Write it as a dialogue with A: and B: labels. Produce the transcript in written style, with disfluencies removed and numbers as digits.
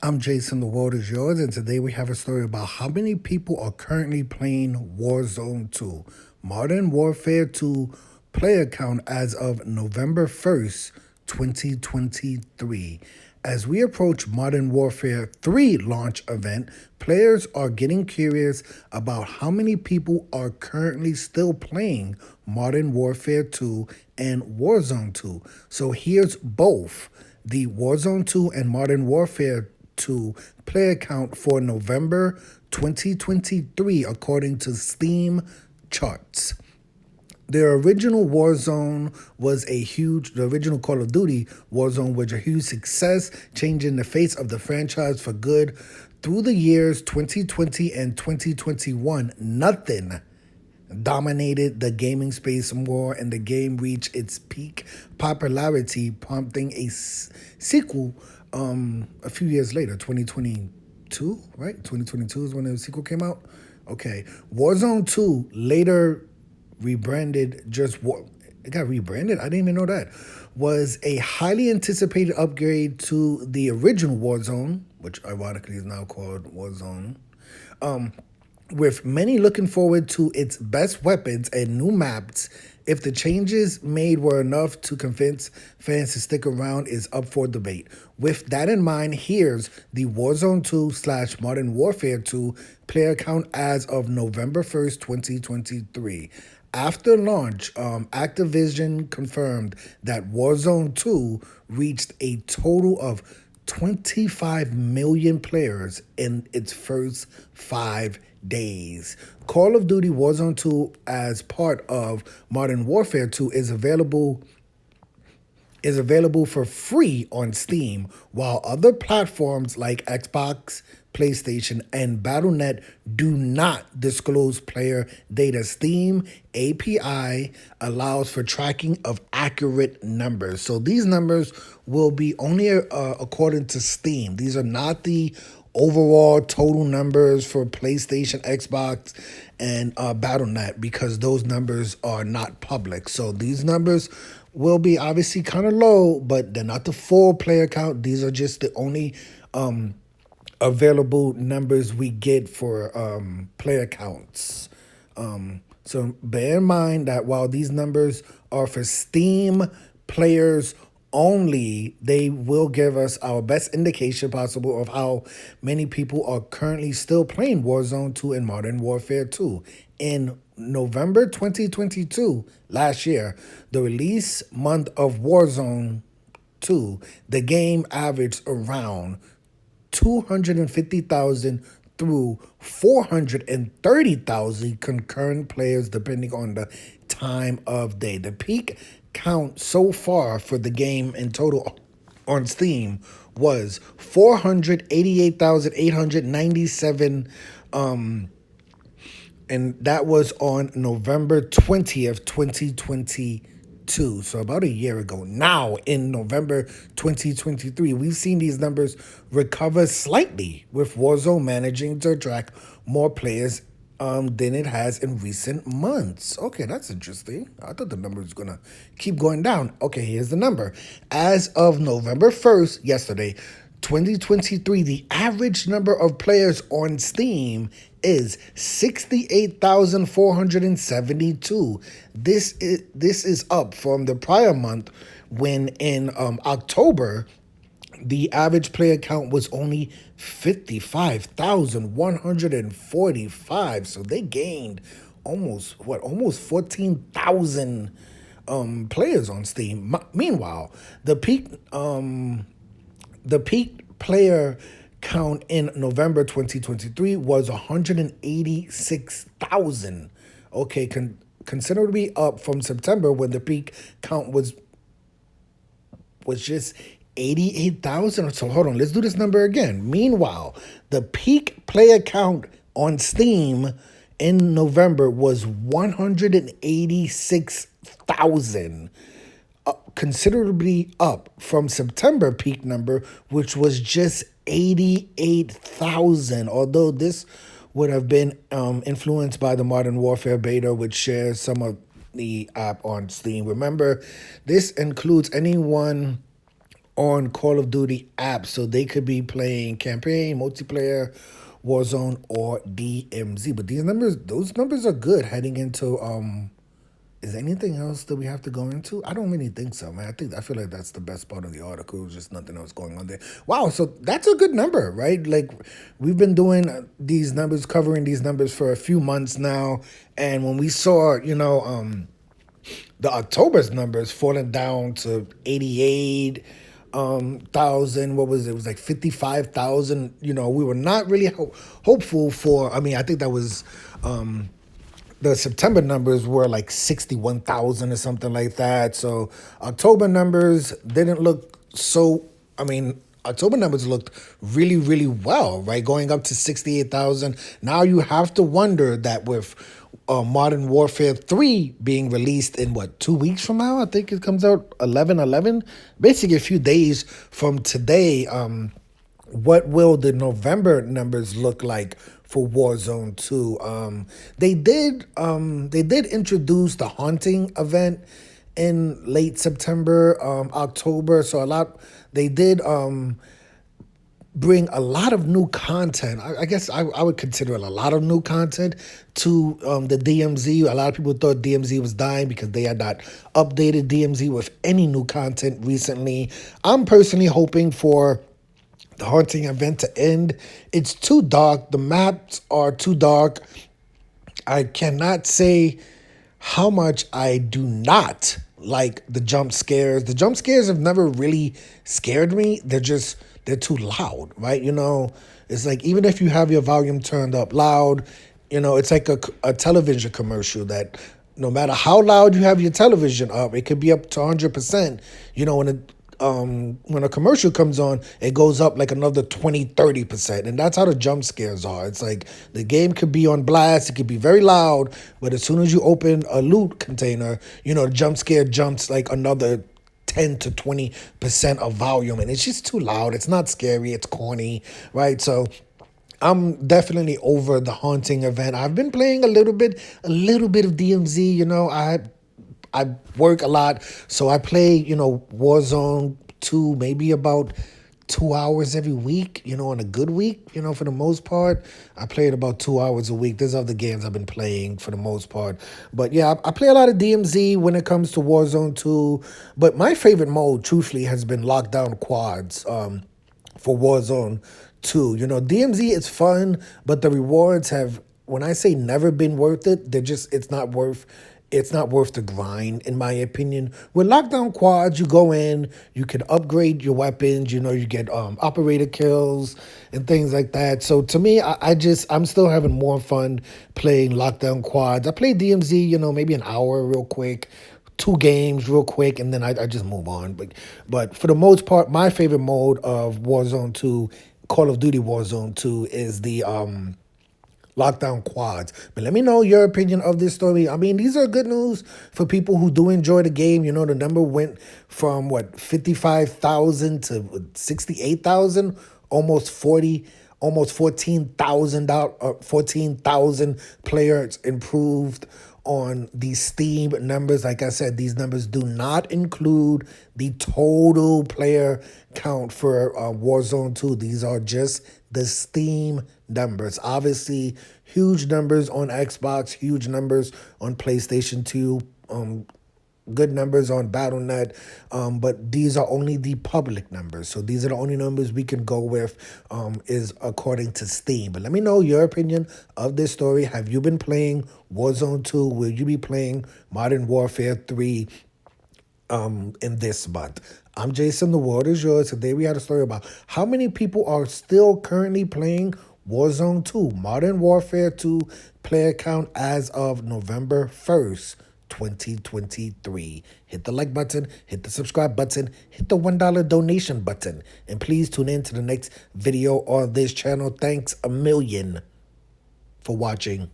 A: I'm Jason, the world is yours, and today we have a story about how many people are currently playing Warzone 2. Modern Warfare 2 player count as of November 1st, 2023. As we approach Modern Warfare 3 launch event, players are getting curious about how many people are currently still playing Modern Warfare 2 and Warzone 2. So here's both the Warzone 2 and Modern Warfare 2 player count for November 2023 according to Steam charts. The original the original Call of Duty Warzone was a huge success, changing the face of the franchise for good. Through the years 2020 and 2021, nothing dominated the gaming space more, and the game reached its peak popularity, prompting a sequel a few years later, 2022, right? 2022 is when the sequel came out. Okay. Warzone 2 later rebranded just what it got rebranded. I didn't even know that. Was a highly anticipated upgrade to the original Warzone, which ironically is now called Warzone. With many looking forward to its best weapons and new maps. If the changes made were enough to convince fans to stick around is up for debate. With that in mind, here's the Warzone 2 slash Modern Warfare 2 player count as of November 1st, 2023. After launch, Activision confirmed that Warzone 2 reached a total of 25 million players in its first 5 days. Call of Duty Warzone 2 as part of Modern Warfare 2 is available for free on Steam, while other platforms like Xbox, PlayStation, and Battle.net do not disclose player data. Steam API allows for tracking of accurate numbers. So these numbers will be only according to Steam. These are not the overall total numbers for PlayStation, Xbox, and Battle.net, because those numbers are not public. So these numbers will be obviously kind of low, but they're not the full player count. These are just the only available numbers we get for player counts. So bear in mind that while these numbers are for Steam players only, they will give us our best indication possible of how many people are currently still playing Warzone 2 and Modern Warfare 2. In November 2022, last year, the release month of Warzone 2, the game averaged around 250,000 through 430,000 concurrent players, depending on the time of day. The peak count so far for the game in total on Steam was 488,897, and that was on November 20th, 2022. So about a year ago. Now, in November 2023, we've seen these numbers recover slightly, with Warzone managing to attract more players than it has in recent months. Okay, that's interesting. I thought the number was going to keep going down. Okay, here's the number. As of November 1st, yesterday, 2023, the average number of players on Steam is 68,472. This is up from the prior month, when in October the average player count was only 55,145. So they gained almost 14,000 players on Steam. Meanwhile, the peak player count in November 2023 was 186,000. Okay, considerably up from September, when the peak count was just 88,000. So hold on, let's do this number again. Meanwhile, the peak player count on Steam in November was 186,000, considerably up from September peak number, which was just 88,000. Although this would have been influenced by the Modern Warfare beta, which shares some of the app on Steam. Remember, this includes anyone on Call of Duty app, so they could be playing campaign, multiplayer, Warzone, or DMZ. But those numbers are good heading into. Is there anything else that we have to go into? I don't really think so, man. I feel like that's the best part of the article. Just nothing else going on there. Wow, so that's a good number, right? Like we've been doing these numbers, covering these numbers for a few months now, and when we saw, the October's numbers falling down to 88 thousand. What was it? It was like 55,000. We were not really hopeful for. I mean, I think that was the September numbers were like 61,000 or something like that. So October numbers didn't look so. I mean, October numbers looked really, really well, right? Going up to 68,000. Now you have to wonder that with Modern Warfare 3 being released in 2 weeks from now? I think it comes out 11/11. Basically, a few days from today. What will the November numbers look like for Warzone 2? They did introduce the haunting event in late September, October. So they did bring a lot of new content. I guess I would consider it a lot of new content to the DMZ. A lot of people thought DMZ was dying because they had not updated DMZ with any new content recently. I'm personally hoping for the haunting event to end. It's too dark. The maps are too dark. I cannot say how much I do not like the jump scares. The jump scares have never really scared me. They're too loud, right? It's like even if you have your volume turned up loud, it's like a television commercial that no matter how loud you have your television up, it could be up to 100%. When a commercial comes on, it goes up like another 20-30%. And that's how the jump scares are. It's like the game could be on blast, it could be very loud, but as soon as you open a loot container, the jump scare jumps like another 10 to 20% of volume, and it's just too loud. It's not scary, it's corny, right? So I'm definitely over the haunting event. I've been playing a little bit of DMZ. I work a lot, so I play, Warzone 2 maybe about 2 hours every week, on a good week, for the most part. I play it about 2 hours a week. There's other games I've been playing for the most part. But yeah, I play a lot of DMZ when it comes to Warzone 2. But my favorite mode, truthfully, has been lockdown quads for Warzone 2. DMZ is fun, but the rewards have, when I say never been worth it, it's not worth the grind, in my opinion. With lockdown quads, you go in, you can upgrade your weapons, you get operator kills and things like that. So to me, I'm still having more fun playing lockdown quads. I play DMZ, maybe an hour real quick, 2 games real quick, and then I just move on. But for the most part, my favorite mode of Warzone 2, Call of Duty Warzone 2, is the lockdown quads. But let me know your opinion of this story. I mean, these are good news for people who do enjoy the game. The number went from 55,000 to 68,000, almost 14,000 players improved on these Steam numbers. Like I said, these numbers do not include the total player count for Warzone 2. These are just the Steam numbers. Obviously, huge numbers on Xbox, huge numbers on PlayStation 2, good numbers on Battle.net, but these are only the public numbers. So these are the only numbers we can go with, is according to Steam. But let me know your opinion of this story. Have you been playing Warzone 2? Will you be playing Modern Warfare 3 in this month? I'm Jason, the world is yours. Today we had a story about how many people are still currently playing Warzone 2, Modern Warfare 2 player count as of November 1st, 2023. Hit the like button, hit the subscribe button, hit the $1 donation button, and please tune in to the next video on this channel. Thanks a million for watching.